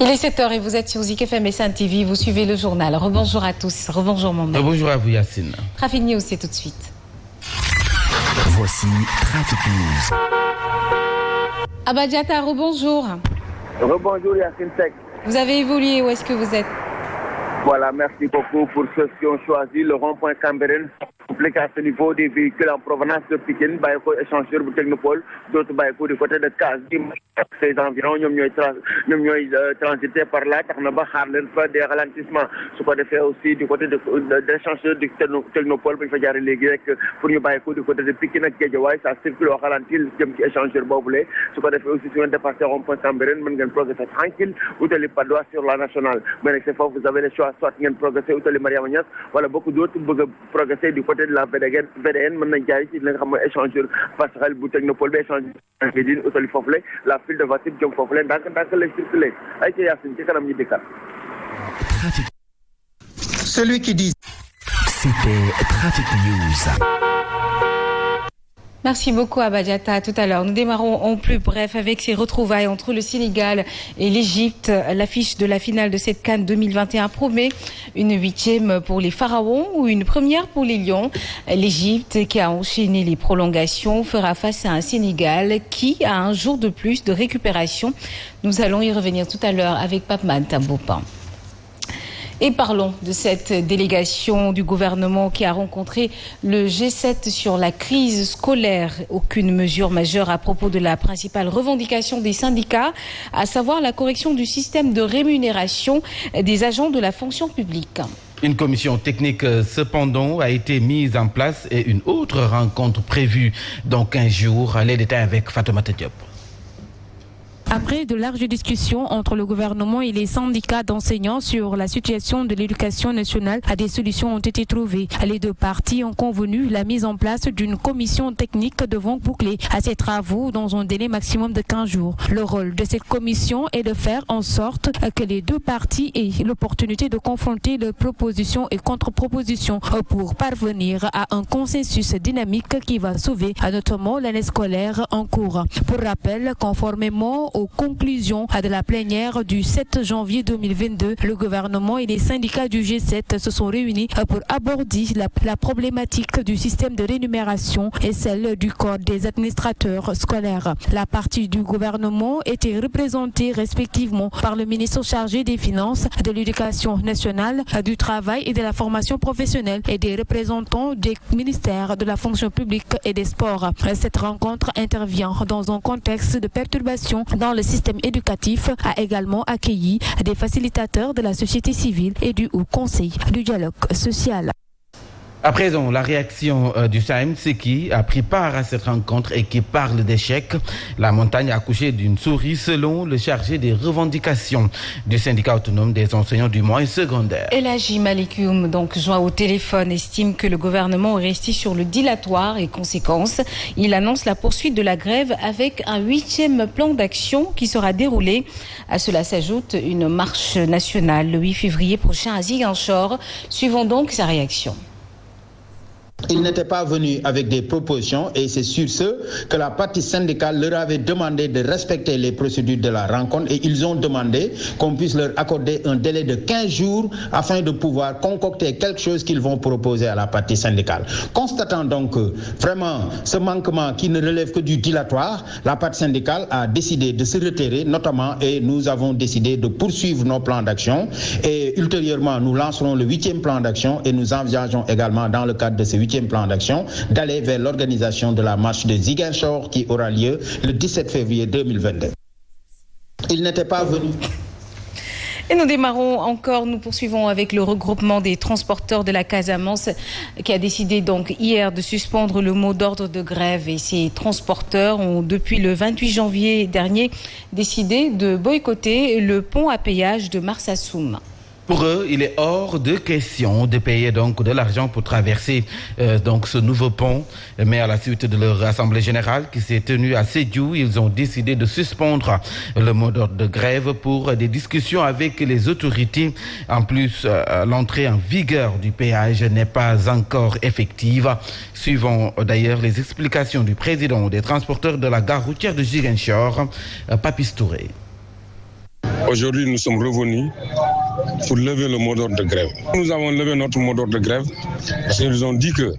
Il est 7h et vous êtes sur Zik FM et Sen TV, vous suivez le journal. Rebonjour à tous, rebonjour mon maître. Bonjour à vous Yacine. Trafic News, c'est tout de suite. Voici Trafic News. Abba Diatta, rebonjour. Rebonjour Yacine Seck. Vous avez évolué, où est-ce que vous êtes? Voilà, merci beaucoup pour ceux qui ont choisi le rond-point Cambérène. Compliqué à ce niveau des véhicules en provenance de Pikine, Bayeko échangeur bu Technopole, d'autres Bayeko du côté de Kazi. Ces environs, nous transité par là, Tarnaba, Harlen, des ralentissements. Ce qu'on a fait aussi du côté de l'échangeur du Technopole, pour faire les Grecs, pour nous Bayeko du côté de Pikine et Kedjawai, ça circule au ralenti, le échangeur Boblé. Ce qu'on a fait aussi sur un dépassé rond-point Cambérène, mais nous progresser tranquille, ou de l'Ipadois sur la nationale. Mais c'est fort, vous avez le choix, soit nous progresser, ou de l'Imariamagnas, voilà, beaucoup d'autres veulent progresser du côté de la VDN, maintenant il y a ici l'échangeur passerelle bu Technopole, échangeur Médine, ou de l'Ifoflé, la file de voitures qui ont Foflé, donc les circuler. Aïe, Yacine, c'est quand même une Celui qui dit c'était Trafic News. Merci beaucoup Abba Diatta. À tout à l'heure. Nous démarrons en plus bref avec ces retrouvailles entre le Sénégal et l'Égypte. L'affiche de la finale de cette CAN 2021 promet une 8e pour les Pharaons ou une première pour les Lions. L'Égypte, qui a enchaîné les prolongations, fera face à un Sénégal qui a un jour de plus de récupération. Nous allons y revenir tout à l'heure avec Pape-Man Tambopin. Et parlons de cette délégation du gouvernement qui a rencontré le G7 sur la crise scolaire. Aucune mesure majeure à propos de la principale revendication des syndicats, à savoir la correction du système de rémunération des agents de la fonction publique. Une commission technique, cependant, a été mise en place et une autre rencontre prévue dans 15 jours. Les détails avec Fatoumata Diop. Après de larges discussions entre le gouvernement et les syndicats d'enseignants sur la situation de l'éducation nationale, des solutions ont été trouvées. Les deux parties ont convenu la mise en place d'une commission technique devant boucler à ces travaux dans un délai maximum de 15 jours. Le rôle de cette commission est de faire en sorte que les deux parties aient l'opportunité de confronter leurs propositions et contre-propositions pour parvenir à un consensus dynamique qui va sauver notamment l'année scolaire en cours. Pour rappel, conformément aux conclusions de la plénière du 7 janvier 2022, le gouvernement et les syndicats du G7 se sont réunis pour aborder la problématique du système de rémunération et celle du corps des administrateurs scolaires. La partie du gouvernement était représentée respectivement par le ministre chargé des Finances, de l'Éducation nationale, du Travail et de la formation professionnelle et des représentants des ministères de la fonction publique et des sports. Cette rencontre intervient dans un contexte de perturbation dans le système éducatif, a également accueilli des facilitateurs de la société civile et du Haut Conseil du dialogue social. À présent, la réaction du SAEMS qui a pris part à cette rencontre et qui parle d'échec. La montagne a accouché d'une souris selon le chargé des revendications du syndicat autonome des enseignants du moyen secondaire. Elhaji Malikoum, donc joint au téléphone, estime que le gouvernement est resté sur le dilatoire et conséquence, il annonce la poursuite de la grève avec un 8e plan d'action qui sera déroulé. À cela s'ajoute une marche nationale le 8 février prochain à Ziguinchor. Suivons donc sa réaction. Ils n'étaient pas venus avec des propositions et c'est sur ce que la partie syndicale leur avait demandé de respecter les procédures de la rencontre et ils ont demandé qu'on puisse leur accorder un délai de 15 jours afin de pouvoir concocter quelque chose qu'ils vont proposer à la partie syndicale. Constatant donc vraiment ce manquement qui ne relève que du dilatoire, la partie syndicale a décidé de se retirer notamment et nous avons décidé de poursuivre nos plans d'action et ultérieurement nous lancerons le 8e plan d'action et nous envisageons également dans le cadre de ce 8e plan d'action, d'aller vers l'organisation de la marche de Ziguinchor qui aura lieu le 17 février 2022. Ils n'étaient pas venus. Et nous poursuivons avec le regroupement des transporteurs de la Casamance qui a décidé donc hier de suspendre le mot d'ordre de grève. Et ces transporteurs ont depuis le 28 janvier dernier décidé de boycotter le pont à péage de Marsassoum. Pour eux, il est hors de question de payer donc de l'argent pour traverser donc ce nouveau pont. Mais à la suite de leur assemblée générale qui s'est tenue à Sédhiou, ils ont décidé de suspendre le mot d'ordre de grève pour des discussions avec les autorités. En plus, l'entrée en vigueur du péage n'est pas encore effective. Suivons d'ailleurs les explications du président des transporteurs de la gare routière de Ziguinchor, Papis Touré. Aujourd'hui, nous sommes revenus pour lever le mot d'ordre de grève. Nous avons levé notre mot d'ordre de grève parce qu'ils ont dit que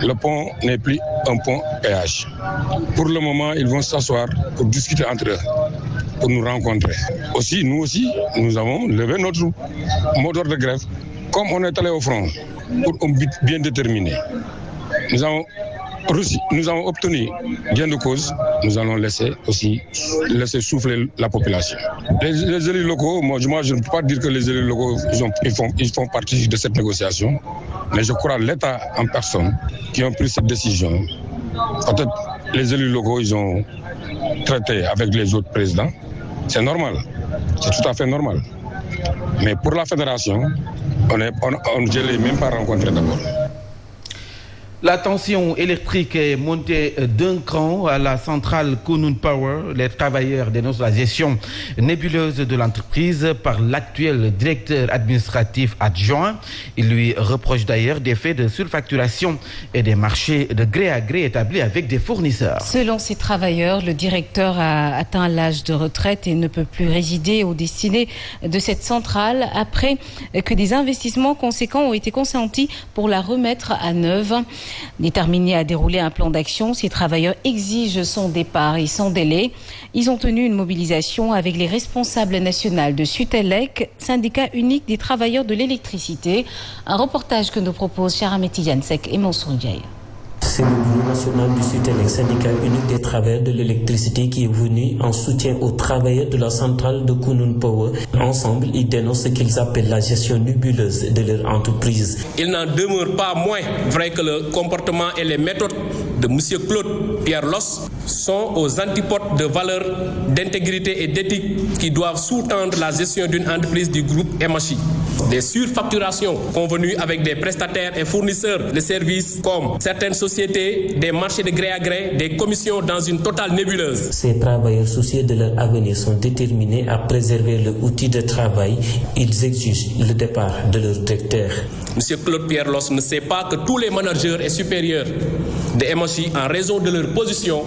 le pont n'est plus un pont péage. Pour le moment, ils vont s'asseoir pour discuter entre eux, pour nous rencontrer. Nous aussi, nous avons levé notre mot d'ordre de grève. Comme on est allé au front pour un but bien déterminé, nous avons obtenu gain de cause, nous allons laisser souffler la population. Les élus locaux, moi je ne peux pas dire que les élus locaux ils font partie de cette négociation, mais je crois l'État en personne qui ont pris cette décision. Peut-être les élus locaux, ils ont traité avec les autres présidents. C'est normal, c'est tout à fait normal. Mais pour la fédération, je ne l'ai même pas rencontré d'abord. La tension électrique est montée d'un cran à la centrale Kunun Power. Les travailleurs dénoncent la gestion nébuleuse de l'entreprise par l'actuel directeur administratif adjoint. Ils lui reprochent d'ailleurs des faits de surfacturation et des marchés de gré à gré établis avec des fournisseurs. Selon ces travailleurs, le directeur a atteint l'âge de retraite et ne peut plus résider aux destinées de cette centrale après que des investissements conséquents ont été consentis pour la remettre à neuve. Déterminés à dérouler un plan d'action, ces travailleurs exigent son départ et sans délai. Ils ont tenu une mobilisation avec les responsables nationaux de Sutelec, syndicat unique des travailleurs de l'électricité. Un reportage que nous propose Charameti Yansek et Mansour Ndiaye. C'est le bureau national du Sutelec, syndicat unique des travailleurs de l'électricité, qui est venu en soutien aux travailleurs de la centrale de Kunun Power. Ensemble, ils dénoncent ce qu'ils appellent la gestion nébuleuse de leur entreprise. Il n'en demeure pas moins vrai que le comportement et les méthodes de M. Claude Pierre Loss sont aux antipodes de valeurs d'intégrité et d'éthique qui doivent sous-tendre la gestion d'une entreprise du groupe MHI. Des surfacturations convenues avec des prestataires et fournisseurs de services comme certaines sociétés, des marchés de gré à gré, des commissions dans une totale nébuleuse. Ces travailleurs soucieux de leur avenir sont déterminés à préserver le outil de travail. Ils exigent le départ de leur directeur. M. Claude Pierre Loss ne sait pas que tous les managers et supérieurs de MHI, en raison de leur position,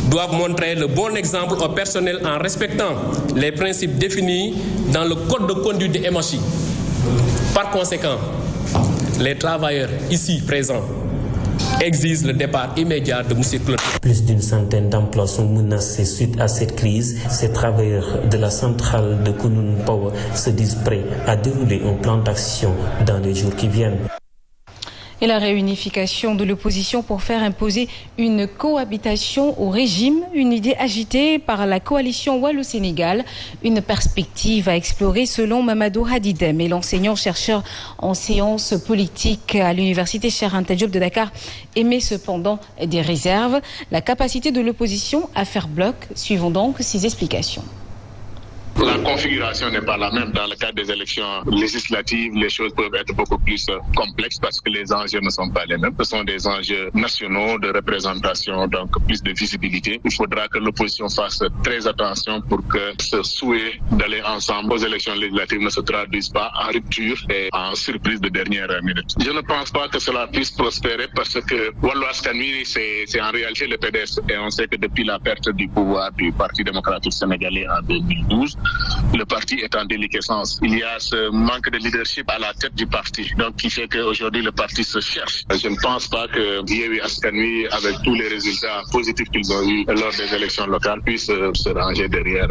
doivent montrer le bon exemple au personnel en respectant les principes définis dans le code de conduite de MHI. Par conséquent, les travailleurs ici présents exigent le départ immédiat de M. Claude. Plus d'une centaine d'emplois sont menacés suite à cette crise. Ces travailleurs de la centrale de Kunun Power se disent prêts à dérouler un plan d'action dans les jours qui viennent. Et la réunification de l'opposition pour faire imposer une cohabitation au régime, une idée agitée par la coalition Wallou-Sénégal, une perspective à explorer selon Mamadou Hadidem et l'enseignant-chercheur en sciences politiques à l'université Cheikh Anta Diop de Dakar émet cependant des réserves. La capacité de l'opposition à faire bloc, suivons donc ses explications. La configuration n'est pas la même. Dans le cadre des élections législatives, les choses peuvent être beaucoup plus complexes parce que les enjeux ne sont pas les mêmes. Ce sont des enjeux nationaux de représentation, donc plus de visibilité. Il faudra que l'opposition fasse très attention pour que ce souhait d'aller ensemble aux élections législatives ne se traduise pas en rupture et en surprise de dernière minute. Je ne pense pas que cela puisse prospérer parce que Wallu Askan Wi, c'est en réalité le PDS. Et on sait que depuis la perte du pouvoir du Parti démocratique sénégalais en 2012, le parti est en déliquescence. Il y a ce manque de leadership à la tête du parti, donc qui fait qu'aujourd'hui le parti se cherche. Je ne pense pas que Yewwi Askan Wi, avec tous les résultats positifs qu'ils ont eus lors des élections locales, puisse se ranger derrière.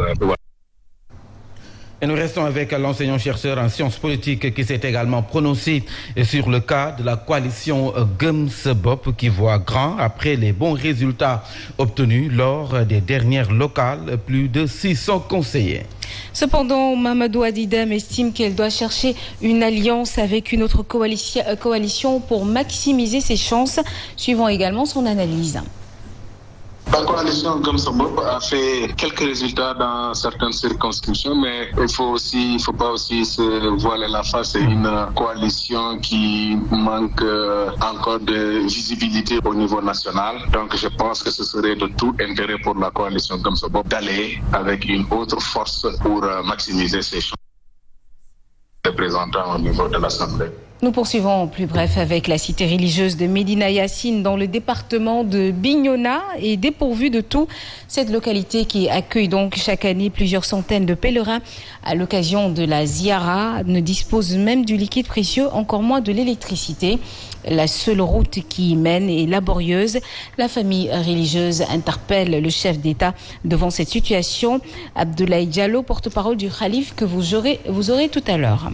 Et nous restons avec l'enseignant-chercheur en sciences politiques qui s'est également prononcé sur le cas de la coalition Gëm Sa Bopp qui voit grand après les bons résultats obtenus lors des dernières locales, plus de 600 conseillers. Cependant, Mamadou Hadidem estime qu'elle doit chercher une alliance avec une autre coalition pour maximiser ses chances, suivant également son analyse. La coalition Gëm Sa Bopp a fait quelques résultats dans certaines circonscriptions, mais il faut pas aussi se voiler la face. C'est une coalition qui manque encore de visibilité au niveau national. Donc je pense que ce serait de tout intérêt pour la coalition Gëm Sa Bopp d'aller avec une autre force pour maximiser ses chances. représentants au niveau de l'Assemblée. Nous poursuivons en plus bref avec la cité religieuse de Médina Yacine dans le département de Bignona et dépourvue de tout. Cette localité qui accueille donc chaque année plusieurs centaines de pèlerins à l'occasion de la Ziara ne dispose même du liquide précieux, encore moins de l'électricité. La seule route qui y mène est laborieuse. La famille religieuse interpelle le chef d'État devant cette situation. Abdoulaye Diallo, porte-parole du Khalif, que vous aurez tout à l'heure.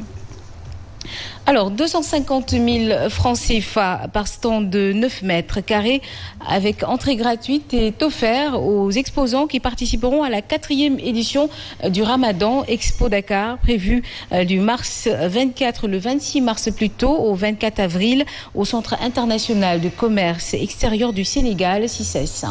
Alors, 250 000 francs CFA par stand de 9 mètres carrés avec entrée gratuite est offert aux exposants qui participeront à la 4e édition du Ramadan Expo Dakar, prévue du mars 24, le 26 mars plutôt, au 24 avril, au Centre international de commerce extérieur du Sénégal, CICES.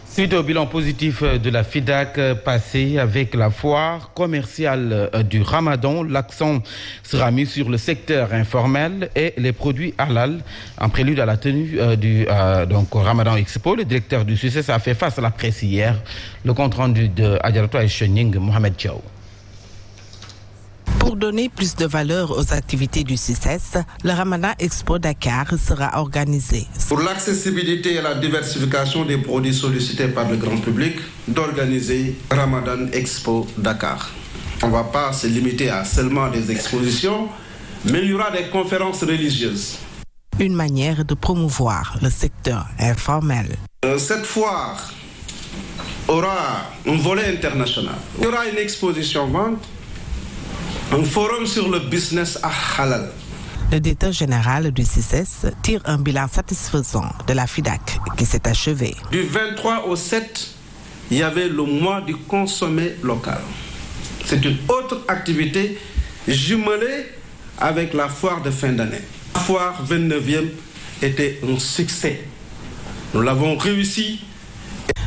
Suite au bilan positif de la FIDAK passé avec la foire commerciale du Ramadan, l'accent sera mis sur le secteur informel et les produits halal. En prélude à la tenue du Ramadan Expo, le directeur du CICES a fait face à la presse hier. Le compte-rendu de Adjaratou Aïchening, Mohamed Diaw. Pour donner plus de valeur aux activités du CICES, le Ramadan Expo Dakar sera organisé. Pour l'accessibilité et la diversification des produits sollicités par le grand public, d'organiser Ramadan Expo Dakar. On ne va pas se limiter à seulement des expositions, mais il y aura des conférences religieuses. Une manière de promouvoir le secteur informel. Cette foire aura un volet international. Il y aura une exposition vente, un forum sur le business à halal. Le directeur général du CICES tire un bilan satisfaisant de la FIDAK qui s'est achevée. Du 23 au 7, il y avait le mois du consommé local. C'est une autre activité jumelée avec la foire de fin d'année. La foire 29e était un succès. Nous l'avons réussi.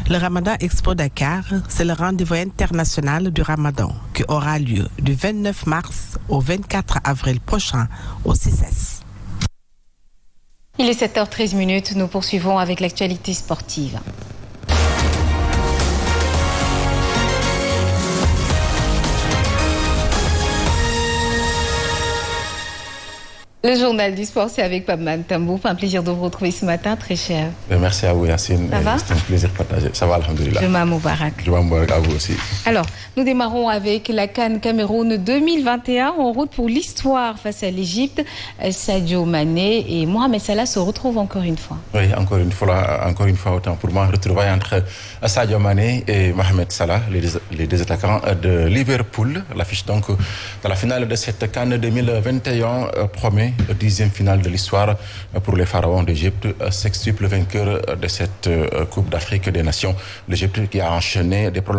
Le Ramadan Expo Dakar, c'est le rendez-vous international du Ramadan qui aura lieu du 29 mars au 24 avril prochain au CICES. Il est 7h13, nous poursuivons avec l'actualité sportive. Le journal du sport, c'est avec Pabman Tambou. Un plaisir de vous retrouver ce matin, très cher. Merci à vous, Yacine. Ça va? C'est un plaisir partagé. Ça va, alhamdoulilah. Juma Moubarak. Juma Moubarak à vous aussi. Alors, nous démarrons avec la CAN Cameroun 2021 en route pour l'histoire face à l'Égypte. Sadio Mané et Mohamed Salah se retrouvent encore une fois. Oui, encore une fois, autant pour moi, retrouvailles entre Sadio Mané et Mohamed Salah, les deux attaquants de Liverpool. L'affiche donc dans la finale de cette CAN 2021 promet 10e finale de l'histoire pour les pharaons d'Égypte, sextuple vainqueur de cette Coupe d'Afrique des Nations. L'Égypte qui a enchaîné des prolongations